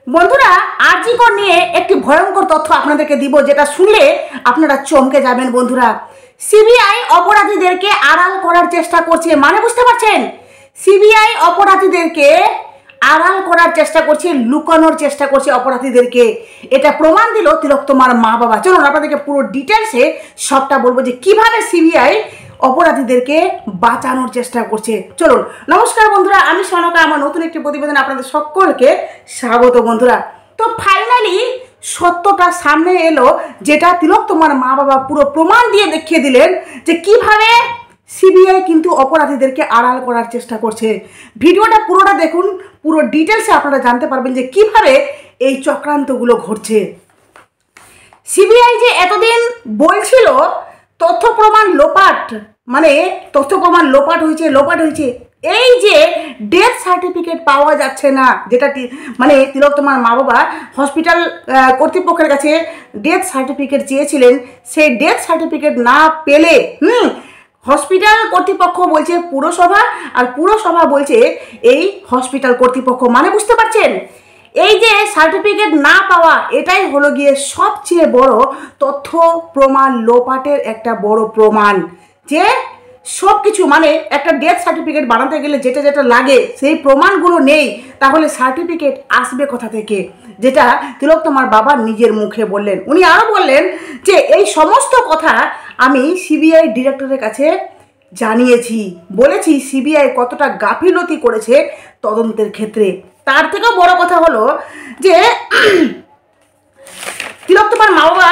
বন্ধুরা, আরজিকর নিয়ে একটি ভয়ঙ্কর তথ্য আপনাদেরকে দিব, যেটা শুনলে আপনারা চমকে যাবেন। বন্ধুরা, সিবিআই অপরাধীদেরকে আড়াল করার চেষ্টা করছে। মানে বুঝতে পারছেন? সিবিআই অপরাধীদেরকে আড়াল করার চেষ্টা করছে, লুকানোর চেষ্টা করছে অপরাধীদেরকে। এটা প্রমাণ দিল তিলোত্তমার মা বাবা। চলুন আপনাদেরকে পুরো ডিটেলসে সবটা বলবো যে কিভাবে সিবিআই অপরাধীদেরকে বাঁচানোর চেষ্টা করছে। চলুন। নমস্কার বন্ধুরা, আমি সনকা। আমার নতুন একটি প্রতিবেদন আপনাদের সকলকে স্বাগত। বন্ধুরা, তো ফাইনালি সত্যটা সামনে এলো, যেটা তিলোত্তমার মা বাবা পুরো প্রমাণ দিয়ে দেখিয়ে দিলেন যে কিভাবে সিবিআই কিন্তু অপরাধীদেরকে আড়াল করার চেষ্টা করছে। ভিডিওটা পুরোটা দেখুন, পুরো ডিটেলসে আপনারা জানতে পারবেন যে কিভাবে এই চক্রান্তগুলো ঘটছে। সিবিআই যে এতদিন বলছিল তথ্য প্রমাণ লোপাট, মানে তথ্য প্রমাণ লোপাট হয়েছে, এই যে ডেথ সার্টিফিকেট পাওয়া যাচ্ছে না, যেটা মানে তিলোত্তমার মা বাবা হসপিটাল কর্তৃপক্ষের কাছে ডেথ সার্টিফিকেট চেয়েছিলেন, সেই ডেথ সার্টিফিকেট না পেলে হসপিটাল কর্তৃপক্ষ বলছে পুরসভা, আর পুরসভা বলছে এই হসপিটাল কর্তৃপক্ষ। মানে বুঝতে পারছেন? এই যে সার্টিফিকেট না পাওয়া, এটাই হলো গিয়ে সবচেয়ে বড় তথ্য প্রমাণ লোপাটের একটা বড় প্রমাণ। যে সব কিছু, মানে একটা ডেথ সার্টিফিকেট বানাতে গেলে যেটা যেটা লাগে সেই প্রমাণগুলো নেই, তাহলে সার্টিফিকেট আসবে কোথা থেকে? যেটা তিলোত্তমার বাবা নিজের মুখে বললেন। উনি আরও বললেন যে এই সমস্ত কথা আমি সিবিআই ডিরেক্টরের কাছে জানিয়েছি, বলেছি সিবিআই কতটা গাফিলতি করেছে তদন্তের ক্ষেত্রে। তার থেকেও বড় কথা হলো যে তিলোত্তমার মা বাবা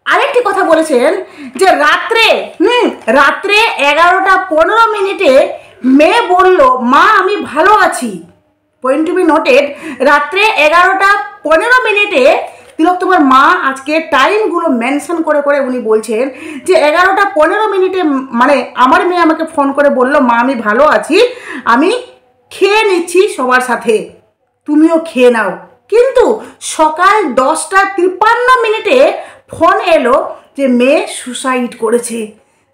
আরেকটি কথা বলেছেন যে রাত্রে 11:15 মেয়ে বলল, মা আমি ভালো আছি। পয়েন্ট টু বি নোটেড, রাত্রে 11:15 তিলোত্তমার মা আজকে টাইমগুলো মেনশন করে করে উনি বলছেন যে 11:15 মানে আমার মেয়ে আমাকে ফোন করে বলল, মা আমি ভালো আছি, আমি খেয়ে নিচ্ছি সবার সাথে, তুমিও খেয়ে নাও। কিন্তু সকাল 10:53 ফোন এলো যে মেয়ে সুসাইড করেছে।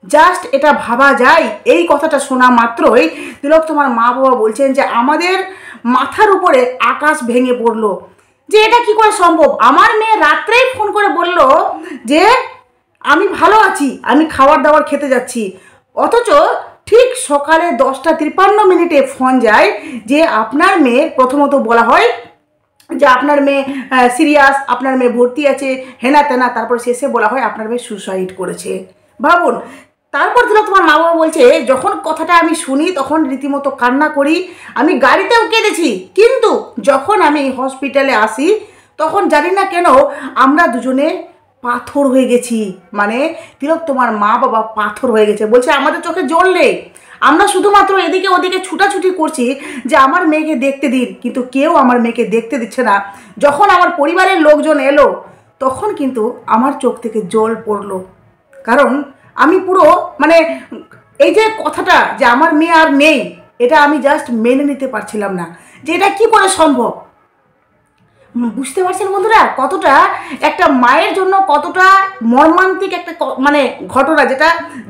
জাস্ট এটা ভাবা যায়? এই কথাটা শোনা মাত্রই তিলোত্তমার মা বাবা বলছেন যে আমাদের মাথার উপরে আকাশ ভেঙে পড়লো, যে এটা কি করে সম্ভব? আমার মেয়ে রাত্রেই ফোন করে বলল যে আমি ভালো আছি, আমি খাবার দাবার খেতে যাচ্ছি, অথচ ঠিক সকালে 10:53 ফোন যায় যে আপনার মেয়ে, প্রথমত বলা হয় যে আপনার মেয়ে সিরিয়াস, আপনার মেয়ে ভর্তি আছে, হেনা তেনা, তারপর শেষে বলা হয় আপনার মেয়ে সুসাইড করেছে। ভাবুন। তারপর তিলোত্তমার মা বাবা বলছে, যখন কথাটা আমি শুনি তখন রীতিমতো কান্না করি, আমি গাড়িতেও কেঁদেছি, কিন্তু যখন আমি হসপিটালে আসি তখন জানি না কেন আমরা দুজনে পাথর হয়ে গেছি। মানে তিলোত্তমার মা বাবা পাথর হয়ে গেছে। বলছে আমাদের চোখে জল নেই, আমরা শুধুমাত্র এদিকে ওদিকে ছুটাছুটি করছি যে আমার মেয়েকে দেখতে দিন, কিন্তু কেউ আমার মেয়েকে দেখতে দিচ্ছে না। যখন আমার পরিবারের লোকজন এলো তখন কিন্তু আমার চোখ থেকে জল পড়লো, কারণ আমি পুরো মানে এই যে কথাটা যে আমার মেয়ে আর নেই, এটা আমি জাস্ট মেনে নিতে পারছিলাম না যে এটা কী করে সম্ভব। বুঝতে পারছেন বন্ধুরা কতটা একটা মায়ের জন্য কতটা মর্মান্তিক একটা মানে ঘটনা, যেটা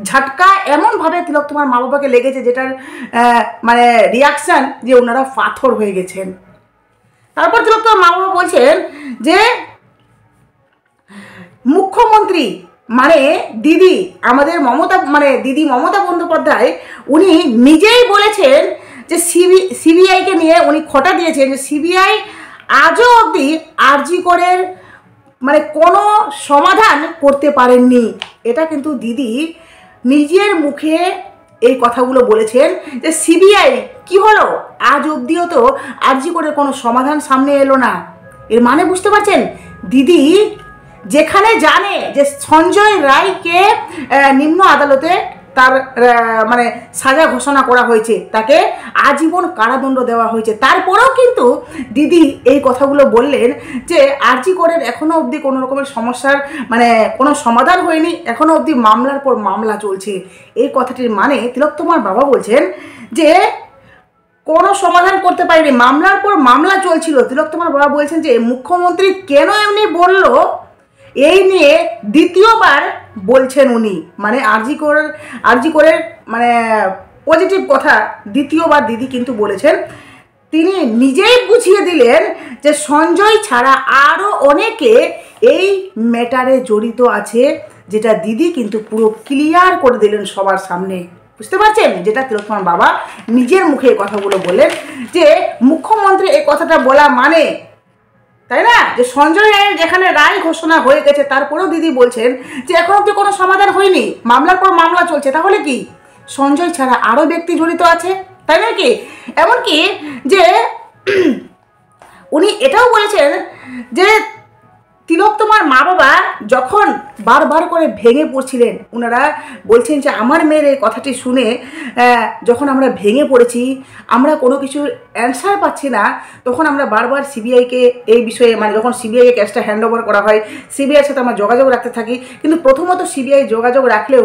ঝটকা এমনভাবে তিলোত্তমার মা বাবাকে লেগেছে, যেটার মানে রিয়াকশান যে ওনারা পাথর হয়ে গেছেন। তারপর তিলোত্তমার মা বাবা বলছেন যে মুখ্যমন্ত্রী মানে দিদি, আমাদের দিদি মমতা বন্দ্যোপাধ্যায়, উনি নিজেই বলেছেন যে সিবিআইকে নিয়ে উনি খোঁটা দিয়েছেন যে সিবিআই আজও অবধি আরজিকরের মানে কোনো সমাধান করতে পারেননি। এটা কিন্তু দিদি নিজের মুখে এই কথাগুলো বলেছেন যে সিবিআই কি হলো, আজ অবধিও তো আরজিকরের কোনো সমাধান সামনে এলো না। এর মানে বুঝতে পারছেন? দিদি যেখানে জানে যে সঞ্জয় রায়কে নিম্ন আদালতে তার মানে সাজা ঘোষণা করা হয়েছে, তাকে আজীবন কারাদণ্ড দেওয়া হয়েছে, তারপরেও কিন্তু দিদি এই কথাগুলো বললেন যে আরজিকরের এখনও অবধি কোনো রকমের সমস্যার মানে কোনো সমাধান হয়নি, এখনও অবধি মামলার পর মামলা চলছে। এই কথাটির মানে তিলোত্তমার বাবা বলছেন যে কোনো সমাধান করতে পারেনি, মামলার পর মামলা চলছিল। তিলোত্তমার বাবা বলছেন যে মুখ্যমন্ত্রী কেন এমনি বলল, এই নিয়ে দ্বিতীয়বার বলছেন উনি, মানে আরজিকরের মানে পজিটিভ কথা দ্বিতীয়বার দিদি কিন্তু বলেছেন। তিনি নিজেই বুঝিয়ে দিলেন যে সঞ্জয় ছাড়া আরও অনেকে এই ম্যাটারে জড়িত আছে, যেটা দিদি কিন্তু পুরো ক্লিয়ার করে দিলেন সবার সামনে। বুঝতে পারছেন? যেটা তিলোত্তমার বাবা নিজের মুখে এই কথাগুলো বললেন, যে মুখ্যমন্ত্রী এই কথাটা বলা মানে, তাই না, যে সঞ্জয় রায়ের যেখানে রায় ঘোষণা হয়ে গেছে তারপরেও দিদি বলছেন যে এখন অব্দি কোনো সমাধান হয়নি, মামলার পর মামলা চলছে। তাহলে কি সঞ্জয় ছাড়া আরও ব্যক্তি জড়িত আছে, তাই নাকি? এমনকি যে উনি এটাও বলেছেন যে তিলোত্তমার মা বাবা যখন বারবার করে ভেঙে পড়ছিলেন, ওনারা বলছেন যে আমার মেয়ের এই কথাটি শুনে যখন আমরা ভেঙে পড়েছি, আমরা কোনো কিছুর অ্যান্সার পাচ্ছি না, তখন আমরা বারবার সিবিআইকে এই বিষয়ে, মানে যখন সিবিআইকে কেসটা হ্যান্ড ওভার করা হয়, সিবিআইয়ের সাথে আমরা যোগাযোগ রাখতে থাকি। কিন্তু প্রথমত সিবিআই যোগাযোগ রাখলেও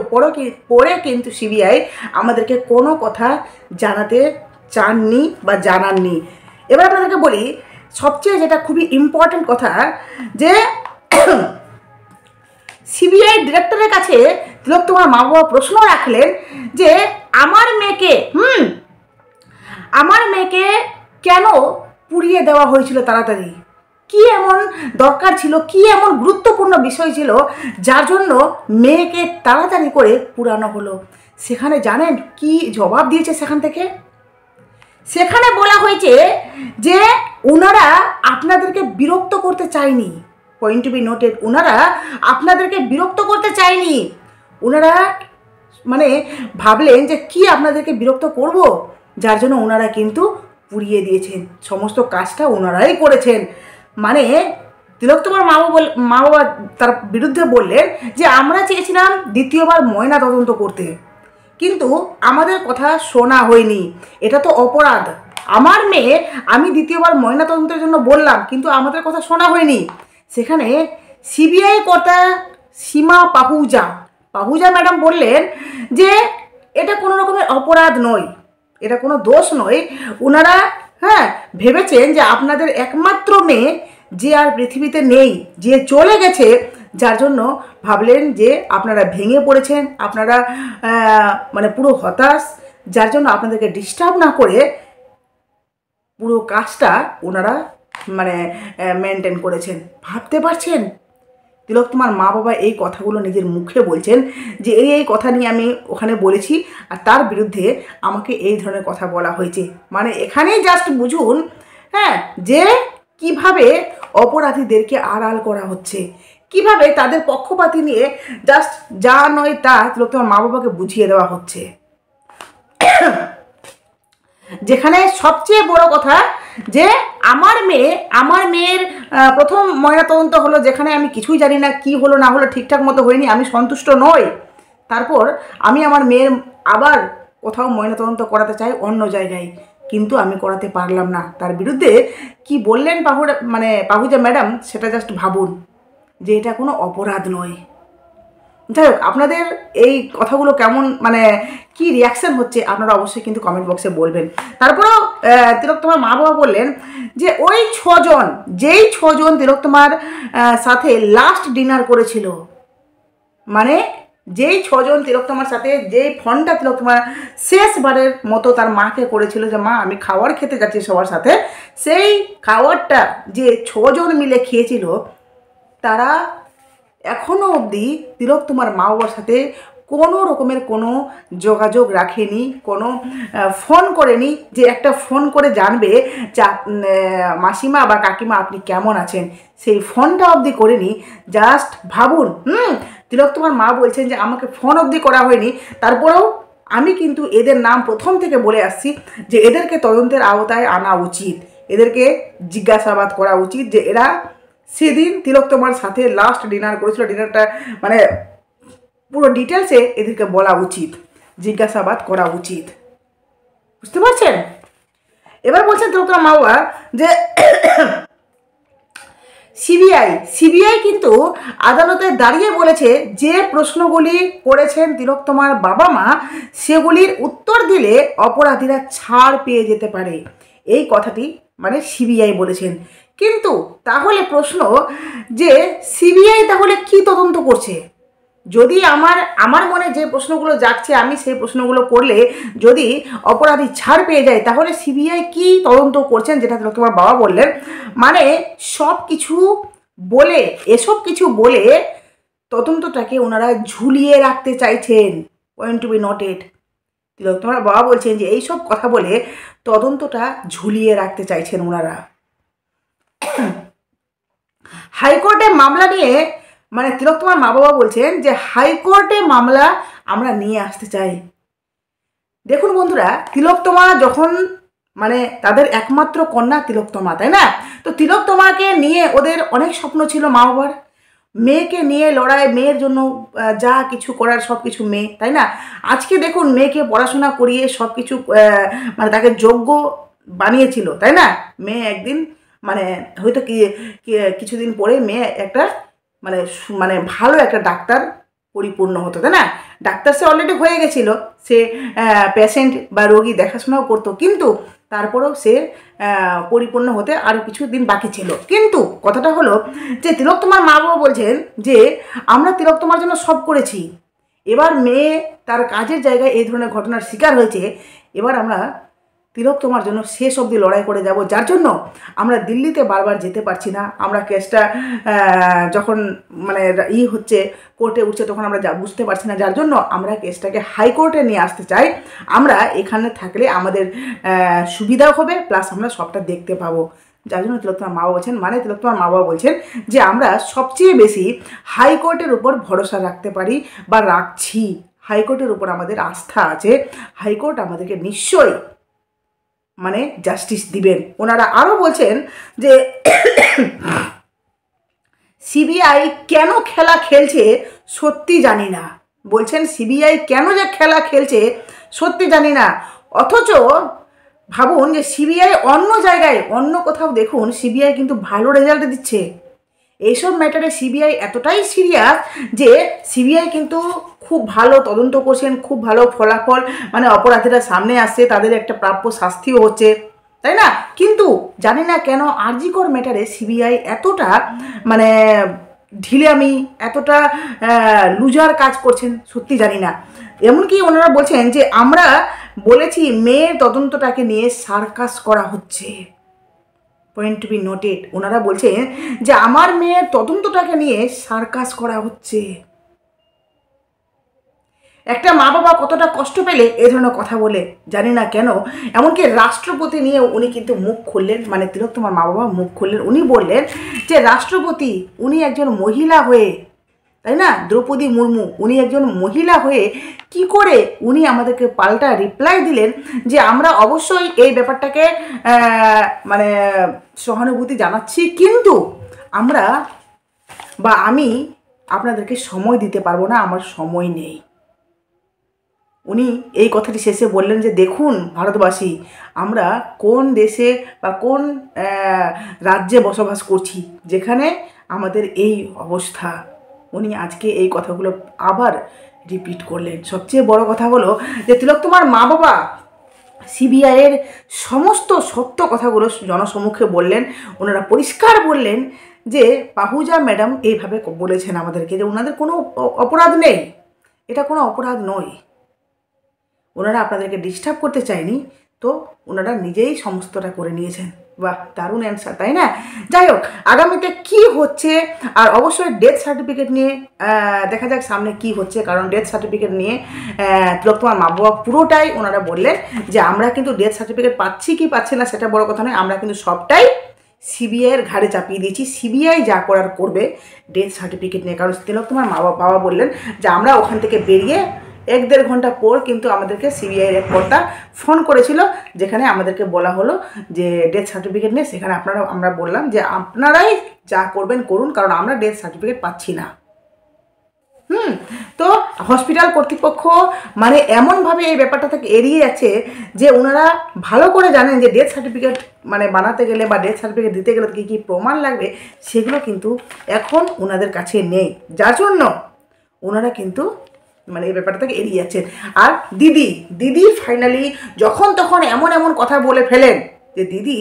পরে কিন্তু সিবিআই আমাদেরকে কোনো কথা জানাতে চাননি বা জানাননি। এবার আপনাদেরকে বলি সবচেয়ে যেটা খুবই ইম্পর্ট্যান্ট কথা, যে সিবিআই ডিরেক্টরের কাছে তিলোত্তমার মা বাবা প্রশ্ন রাখলেন যে আমার মেয়েকে কেন পুড়িয়ে দেওয়া হয়েছিল তাড়াতাড়ি, কি এমন দরকার ছিল, কি এমন গুরুত্বপূর্ণ বিষয় ছিল যার জন্য মেয়েকে তাড়াতাড়ি করে পুরানো হলো। সেখানে জানেন কি জবাব দিয়েছে? সেখানে বলা হয়েছে যে ওনারা আপনাদেরকে বিরক্ত করতে চায়নি। পয়েন্ট টু বি নোটেড, ওনারা আপনাদেরকে বিরক্ত করতে চায়নি। ওনারা মানে ভাবলেন যে কি আপনাদেরকে বিরক্ত করব, যার জন্য ওনারা কিন্তু পুড়িয়ে দিয়েছেন, সমস্ত কাজটা ওনারাই করেছেন। মানে তিলোত্তমার মা বাবা তার বিরুদ্ধে বললেন যে আমরা চেয়েছিলাম দ্বিতীয়বার ময়না তদন্ত করতে, কিন্তু আমাদের কথা শোনা হয়নি, এটা তো অপরাধ। আমার মেয়ে, আমি দ্বিতীয়বার ময়নাতদন্তের জন্য বললাম, কিন্তু আমাদের কথা শোনা হয়নি। সেখানে সিবিআই কর্তা সীমা পাহুজা ম্যাডাম বললেন যে এটা কোনো রকমের অপরাধ নয়, এটা কোনো দোষ নয়। ওনারা ভেবেছেন যে আপনাদের একমাত্র মেয়ে যে আর পৃথিবীতে নেই, যে চলে গেছে, যার জন্য ভাবলেন যে আপনারা ভেঙে পড়েছেন, আপনারা মানে পুরো হতাশ, যার জন্য আপনাদেরকে ডিস্টার্ব না করে পুরো কাজটা ওনারা মানে মেনটেন করেছেন। ভাবতে পারছেন? তিলোত্তমার মা বাবা এই কথাগুলো নিজের মুখে বলছেন যে এই কথা নিয়ে আমি ওখানে বলেছি, আর তার বিরুদ্ধে আমাকে এই ধরনের কথা বলা হয়েছে। মানে এখানেই জাস্ট বুঝুন যে কিভাবে অপরাধীদেরকে আড়াল করা হচ্ছে, কিভাবে তাদের পক্ষপাতী নিয়ে জাস্ট যা নয় তা তিলোত্তমার মা বাবাকে বুঝিয়ে দেওয়া হচ্ছে। যেখানে সবচেয়ে বড় কথা যে আমার মেয়ের প্রথম ময়নাতদন্ত হলো, যেখানে আমি কিছুই জানি না, কি হলো না হলো, ঠিকঠাক মতো হয়নি, আমি সন্তুষ্ট নই। তারপর আমি আমার মেয়ের আবার কোথাও ময়নাতদন্ত করাতে চাই অন্য জায়গায়, কিন্তু আমি করাতে পারলাম না। তার বিরুদ্ধে কি বললেন পাহুজা ম্যাডাম, সেটা জাস্ট ভাবুন যে এটা কোনো অপরাধ নয়। যাই হোক, আপনাদের এই কথাগুলো কেমন, মানে কি রিয়াকশান হচ্ছে আপনারা অবশ্যই কিন্তু কমেন্ট বক্সে বলবেন। তারপরেও তিলোত্তমার মা বাবা বললেন যে ওই যেই ছজন তিলোত্তমার সাথে লাস্ট ডিনার করেছিল, মানে যেই ছজন তিলোত্তমার সাথে যেই ফোনটা তিলোত্তমার শেষবারের মতো তার মাকে করেছিল যে মা আমি খাবার খেতে যাচ্ছি সবার সাথে, সেই খাবারটা যে ছজন মিলে খেয়েছিল, তারা এখনও অবধি তিলোত্তমার মা বাবার সাথে কোনো রকমের কোনো যোগাযোগ রাখেনি, কোনো ফোন করেনি যে একটা ফোন করে জানবে যে মাসিমা বা কাকিমা আপনি কেমন আছেন, সেই ফোনটা অবধি করেনি। জাস্ট ভাবুন, তিলোত্তমার মা বলছেন যে আমাকে ফোন অবধি করা হয়নি। তারপরেও আমি কিন্তু এদের নাম প্রথম থেকে বলে আসছি যে এদেরকে তদন্তের আওতায় আনা উচিত, এদেরকে জিজ্ঞাসাবাদ করা উচিত যে এরা সেদিন তিলোত্তমার সাথে লাস্ট ডিনার করেছিল, ডিনারটা মানে পুরো ডিটেলসে এদেরকে বলা উচিত, জিজ্ঞাসাবাদ করা উচিত। বুঝতে পারছেন? এবার বলছেন তিলোত্তমার মা বাবা যে সিবিআই কিন্তু আদালতে দাঁড়িয়ে বলেছে যে প্রশ্নগুলি করেছেন তিলোত্তমার বাবা মা, সেগুলির উত্তর দিলে অপরাধীরা ছাড় পেয়ে যেতে পারে। এই কথাটি মানে সিবিআই বলেছেন। কিন্তু তাহলে প্রশ্ন যে সিবিআই তাহলে কি তদন্ত করছে? যদি আমার আমার মনে যে প্রশ্নগুলো জাগছে আমি সেই প্রশ্নগুলো করলে যদি অপরাধী ছাড় পেয়ে যায়, তাহলে সিবিআই কি তদন্ত করছেন, যেটা তোমার বাবা বললেন, মানে সব কিছু বলে, এসব কিছু বলে তদন্তটাকে ওনারা ঝুলিয়ে রাখতে চাইছেন। Point to be noted. তোমার বাবা বলছেন যে এইসব কথা বলে তদন্তটা ঝুলিয়ে রাখতে চাইছেন ওনারা। হাইকোর্টে মামলা নিয়ে, মানে তোমার মা বাবা বলছেন যে হাইকোর্টে মামলা আমরা নিয়ে আসতে চাই। দেখুন বন্ধুরা, তিলোত্তমা যখন, মানে তাদের একমাত্র কন্যা তিলোত্তমা, তাই না? তো তিলোত্তমাকে নিয়ে ওদের অনেক স্বপ্ন ছিল মা বাবার। মেয়েকে নিয়ে লড়াই, মেয়ের জন্য যা কিছু করার সব কিছু মেয়ে, তাই না? আজকে দেখুন মেয়েকে পড়াশোনা করিয়ে সব কিছু, মানে তাকে যোগ্য বানিয়েছিল, তাই না? মেয়ে একদিন, মানে হয়তো কিছুদিন পরে মেয়ে একটা মানে মানে ভালো একটা ডাক্তার পরিপূর্ণ হতো, তাই না? ডাক্তার সে অলরেডি হয়ে গেছিলো, সে পেশেন্ট বা রোগী দেখাশোনাও করতো, কিন্তু তারপরেও সে পরিপূর্ণ হতে আরও কিছু দিন বাকি ছিল। কিন্তু কথাটা হলো যে তিলোত্তমার মা বাবা বলছেন যে আমরা তিলোত্তমার জন্য সব করেছি, এবার মেয়ে তার কাজের জায়গায় এই ধরনের ঘটনার শিকার হয়েছে, এবার আমরা তিলোত্তমার জন্য শেষ অবধি লড়াই করে যাব, যার জন্য আমরা দিল্লিতে বারবার যেতে পারছি না। আমরা কেসটা যখন মানে হচ্ছে, কোর্টে উঠছে, তখন আমরা বুঝতে পারছি না, যার জন্য আমরা কেসটাকে হাইকোর্টে নিয়ে আসতে চাই। আমরা এখানে থাকলে আমাদের সুবিধাও হবে, প্লাস আমরা সবটা দেখতে পাবো, যার জন্য তিলোত্তমার মা বাবা বলছেন, মানে তিলোত্তমার মা বাবা বলছেন যে আমরা সবচেয়ে বেশি হাইকোর্টের উপর ভরসা রাখতে পারি বা রাখছি। হাইকোর্টের উপর আমাদের আস্থা আছে, হাইকোর্ট আমাদেরকে নিশ্চয়ই মানে জাস্টিস দিবেন। ওনারা আরও বলছেন যে সিবিআই কেন খেলা খেলছে সত্যি জানি না। বলছেন সিবিআই কেন যে খেলা খেলছে সত্যি জানি না। অথচ ভাবুন যে সিবিআই অন্য জায়গায়, অন্য কোথাও দেখুন সিবিআই কিন্তু ভালো রেজাল্ট দিচ্ছে। এইসব ম্যাটারে সিবিআই এতটাই সিরিয়াস যে সিবিআই কিন্তু খুব ভালো তদন্ত করছেন, খুব ভালো ফলাফল, মানে অপরাধীরা সামনে আসছে, তাদের একটা প্রাপ্য শাস্তিও হচ্ছে, তাই না? কিন্তু জানি না কেন আরজি কর ম্যাটারে সিবিআই এতটা মানে ঢিলামি, এতটা লুজার কাজ করছেন সত্যি জানি না। এমনকি ওনারা বলছেন যে আমরা বলেছি মেয়ের তদন্তটাকে নিয়ে সার্কাস করা হচ্ছে। Point to be noted. ওনারা বলছেন যে আমার মেয়ের তদন্তটাকে নিয়ে সার্কাস করা হচ্ছে। একটা মা বাবা কতটা কষ্ট পেলে এ ধরনের কথা বলে জানি না কেন। এমনকি রাষ্ট্রপতি নিয়ে উনি কিন্তু মুখ খুললেন, মানে তিলোত্তমার মা বাবা মুখ খুললেন। উনি বললেন যে রাষ্ট্রপতি উনি একজন মহিলা হয়ে, তাই না, দ্রৌপদী মুর্মু উনি একজন মহিলা হয়ে কি করে উনি আমাদেরকে পাল্টা রিপ্লাই দিলেন যে আমরা অবশ্যই এই ব্যাপারটাকে মানে সহানুভূতি জানাচ্ছি, কিন্তু আমরা বা আমি আপনাদেরকে সময় দিতে পারবো না, আমার সময় নেই। উনি এই কথাটি শেষে বললেন যে দেখুন ভারতবাসী, আমরা কোন দেশে বা কোন রাজ্যে বসবাস করছি যেখানে আমাদের এই অবস্থা। উনি আজকে এই কথাগুলো আবার রিপিট করলেন। সবচেয়ে বড় কথা হলো যে তিলোত্তমার মা বাবা সিবিআইয়ের সমস্ত সত্য কথাগুলো জনসম্মুখে বললেন। ওনারা পরিষ্কার বললেন যে পাহুজা ম্যাডাম এইভাবে বলেছেন আমাদেরকে যে ওনাদের কোনো অপরাধ নেই, এটা কোনো অপরাধ নয়, ওনারা আপনাদেরকে ডিস্টার্ব করতে চায়নি, তো ওনারা নিজেই সমস্তটা করে নিয়েছেন। বাহ, দারুণ অ্যান্সার, তাই না? যাই হোক, আগামীতে কি হচ্ছে, আর অবশ্যই ডেথ সার্টিফিকেট নিয়ে দেখা যাক সামনে কি হচ্ছে, কারণ ডেথ সার্টিফিকেট নিয়ে তিলোত্তমার মা বাবা পুরোটাই ওনারা বললেন যে আমরা কিন্তু ডেথ সার্টিফিকেট পাচ্ছি কি পাচ্ছি না সেটা বড় কথা নয়, আমরা কিন্তু সবটাই সিবিআইয়ের ঘাড়ে চাপিয়ে দিয়েছি, সিবিআই যা করার করবে ডেথ সার্টিফিকেট নিয়ে। কারণ তিলোত্তমার মা বাবা বললেন যে আমরা ওখান থেকে বেরিয়ে 1-1.5 ঘন্টা পর কিন্তু আমাদেরকে সিবিআইয়ের এক কর্তা ফোন করেছিল, যেখানে আমাদেরকে বলা হলো যে ডেথ সার্টিফিকেট নিয়ে, সেখানে আমরা বললাম যে আপনারাই যা করবেন করুন, কারণ আমরা ডেথ সার্টিফিকেট পাচ্ছি না। তো হসপিটাল কর্তৃপক্ষ মানে এমনভাবে এই ব্যাপারটা থেকে এড়িয়ে যাচ্ছে যে ওনারা ভালো করে জানেন যে ডেথ সার্টিফিকেট মানে বানাতে গেলে বা ডেথ সার্টিফিকেট দিতে গেলে কী কী প্রমাণ লাগবে সেগুলো কিন্তু এখন ওনাদের কাছে নেই, যার জন্য ওনারা কিন্তু মানে এই ব্যাপারটা থেকে এড়িয়ে যাচ্ছেন। আর দিদি ফাইনালি যখন তখন এমন কথা বলে ফেলেন যে দিদি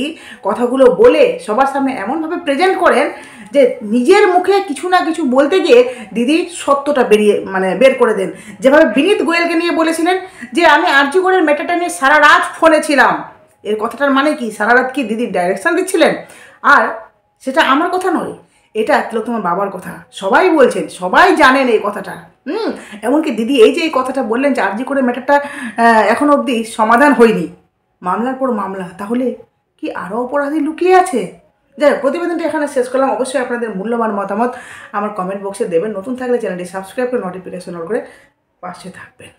কথাগুলো বলে সবার সামনে এমনভাবে প্রেজেন্ট করেন যে নিজের মুখে কিছু না কিছু বলতে গিয়ে দিদি সত্যটা বের করে দেন। যেভাবে বিনীত গোয়েলকে নিয়ে বলেছিলেন যে আমি আরজিকরের ম্যাটারটা নিয়ে সারা রাত ফোনে ছিলাম, এর কথাটার মানে কি সারা রাত কি দিদির ডাইরেকশন দিচ্ছিলেন? আর সেটা আমার কথা নয়, এটা তোমার বাবার কথা, সবাই বলছেন, সবাই জানেন এই কথাটা। এমনকি দিদি এই যে এই কথাটা বললেন যে আরজিকরের ম্যাটারটা এখনো অবধি সমাধান হয়নি, মামলার পর মামলা, তাহলে কি আরও অপরাধী লুকিয়ে আছে? যাই হোক, প্রতিবেদনটি এখানে শেষ করলাম। অবশ্যই আপনাদের মূল্যবান মতামত আমার কমেন্ট বক্সে দেবেন। নতুন থাকলে চ্যানেলটি সাবস্ক্রাইব করে নোটিফিকেশন অন করে পাশে থাকবেন।